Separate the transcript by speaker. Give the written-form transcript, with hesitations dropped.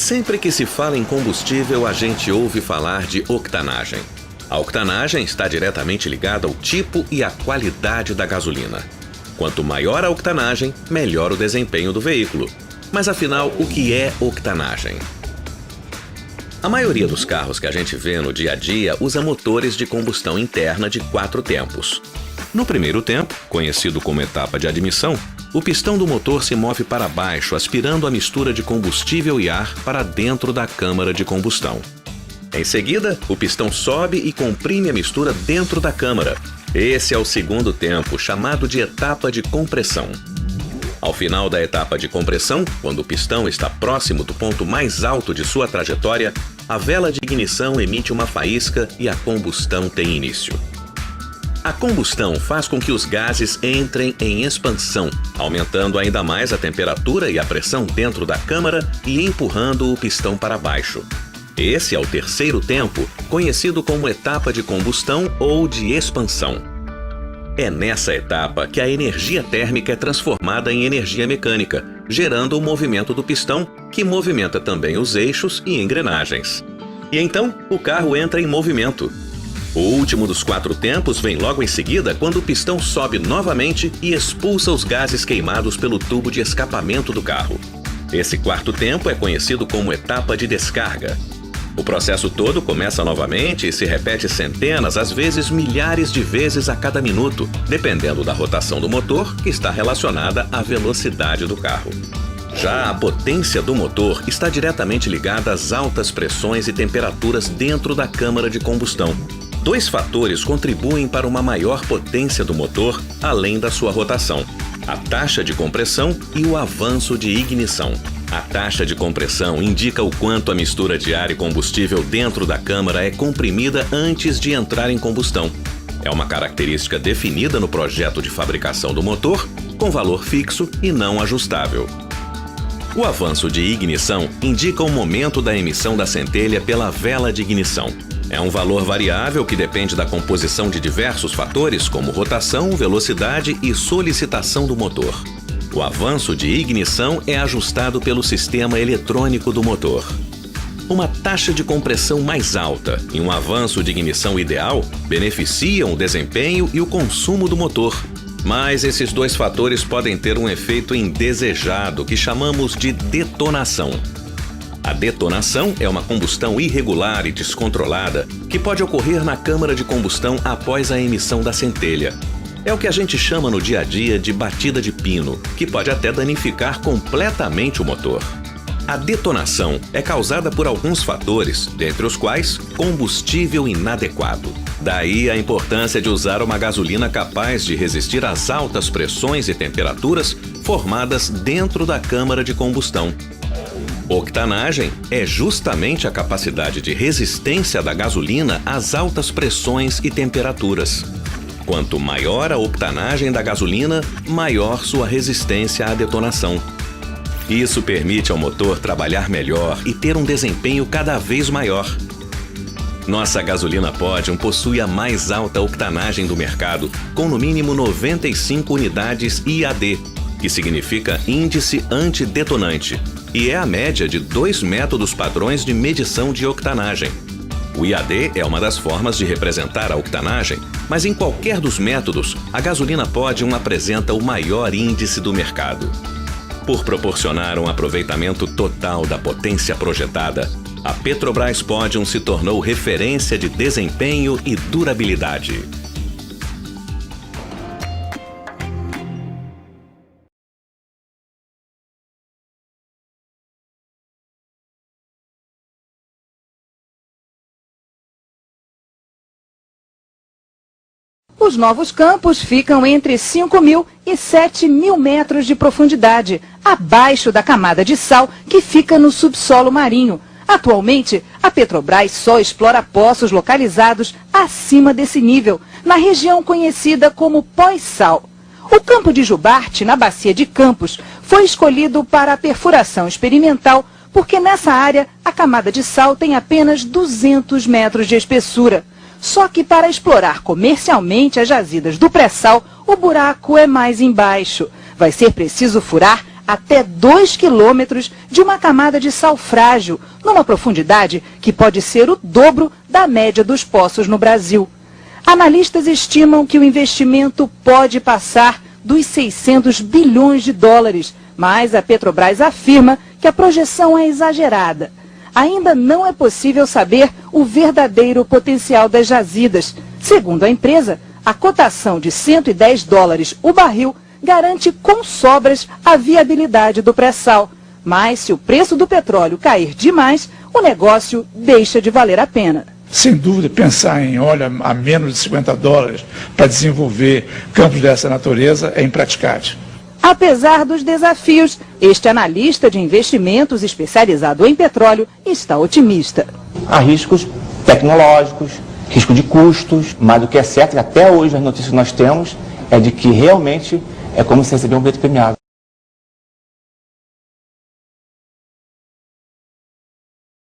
Speaker 1: Sempre que se fala em combustível, a gente ouve falar de octanagem. A octanagem está diretamente ligada ao tipo e à qualidade da gasolina. Quanto maior a octanagem, melhor o desempenho do veículo. Mas afinal, o que é octanagem? A maioria dos carros que a gente vê no dia a dia usa motores de combustão interna de 4 tempos. No primeiro tempo, conhecido como etapa de admissão, o pistão do motor se move para baixo, aspirando a mistura de combustível e ar para dentro da câmara de combustão. Em seguida, o pistão sobe e comprime a mistura dentro da câmara. Esse é o segundo tempo, chamado de etapa de compressão. Ao final da etapa de compressão, quando o pistão está próximo do ponto mais alto de sua trajetória, a vela de ignição emite uma faísca e a combustão tem início. A combustão faz com que os gases entrem em expansão, aumentando ainda mais a temperatura e a pressão dentro da câmara e empurrando o pistão para baixo. Esse é o terceiro tempo, conhecido como etapa de combustão ou de expansão. É nessa etapa que a energia térmica é transformada em energia mecânica, gerando o movimento do pistão, que movimenta também os eixos e engrenagens. E então, o carro entra em movimento. O último dos 4 tempos vem logo em seguida, quando o pistão sobe novamente e expulsa os gases queimados pelo tubo de escapamento do carro. Esse quarto tempo é conhecido como etapa de descarga. O processo todo começa novamente e se repete centenas, às vezes milhares de vezes a cada minuto, dependendo da rotação do motor, que está relacionada à velocidade do carro. Já a potência do motor está diretamente ligada às altas pressões e temperaturas dentro da câmara de combustão. 2 fatores contribuem para uma maior potência do motor, além da sua rotação: a taxa de compressão e o avanço de ignição. A taxa de compressão indica o quanto a mistura de ar e combustível dentro da câmara é comprimida antes de entrar em combustão. É uma característica definida no projeto de fabricação do motor, com valor fixo e não ajustável. O avanço de ignição indica o momento da emissão da centelha pela vela de ignição. É um valor variável que depende da composição de diversos fatores, como rotação, velocidade e solicitação do motor. O avanço de ignição é ajustado pelo sistema eletrônico do motor. Uma taxa de compressão mais alta e um avanço de ignição ideal beneficiam o desempenho e o consumo do motor. Mas esses 2 fatores podem ter um efeito indesejado que chamamos de detonação. A detonação é uma combustão irregular e descontrolada que pode ocorrer na câmara de combustão após a emissão da centelha. É o que a gente chama no dia a dia de batida de pino, que pode até danificar completamente o motor. A detonação é causada por alguns fatores, dentre os quais combustível inadequado. Daí a importância de usar uma gasolina capaz de resistir às altas pressões e temperaturas formadas dentro da câmara de combustão. Octanagem é justamente a capacidade de resistência da gasolina às altas pressões e temperaturas. Quanto maior a octanagem da gasolina, maior sua resistência à detonação. Isso permite ao motor trabalhar melhor e ter um desempenho cada vez maior. Nossa gasolina Podium possui a mais alta octanagem do mercado, com no mínimo 95 unidades IAD, que significa Índice Antidetonante, e é a média de 2 métodos padrões de medição de octanagem. O IAD é uma das formas de representar a octanagem, mas em qualquer dos métodos, a gasolina Podium apresenta o maior índice do mercado. Por proporcionar um aproveitamento total da potência projetada, a Petrobras Podium se tornou referência de desempenho e durabilidade.
Speaker 2: Os novos campos ficam entre 5.000 e 7.000 metros de profundidade, abaixo da camada de sal que fica no subsolo marinho. Atualmente, a Petrobras só explora poços localizados acima desse nível, na região conhecida como pós-sal. O campo de Jubarte, na bacia de Campos, foi escolhido para a perfuração experimental porque nessa área a camada de sal tem apenas 200 metros de espessura. Só que para explorar comercialmente as jazidas do pré-sal, o buraco é mais embaixo. Vai ser preciso furar até 2 quilômetros de uma camada de sal frágil, numa profundidade que pode ser o dobro da média dos poços no Brasil. Analistas estimam que o investimento pode passar dos 600 bilhões de dólares, mas a Petrobras afirma que a projeção é exagerada. Ainda não é possível saber o verdadeiro potencial das jazidas. Segundo a empresa, a cotação de 110 dólares o barril garante com sobras a viabilidade do pré-sal. Mas se o preço do petróleo cair demais, o negócio deixa de valer a pena.
Speaker 3: Sem dúvida, pensar em óleo a menos de 50 dólares para desenvolver campos dessa natureza é impraticável.
Speaker 2: Apesar dos desafios, este analista de investimentos especializado em petróleo está otimista.
Speaker 4: Há riscos tecnológicos, risco de custos, mas o que é certo, que até hoje as notícias que nós temos é de que realmente é como se receber um bilhete premiado.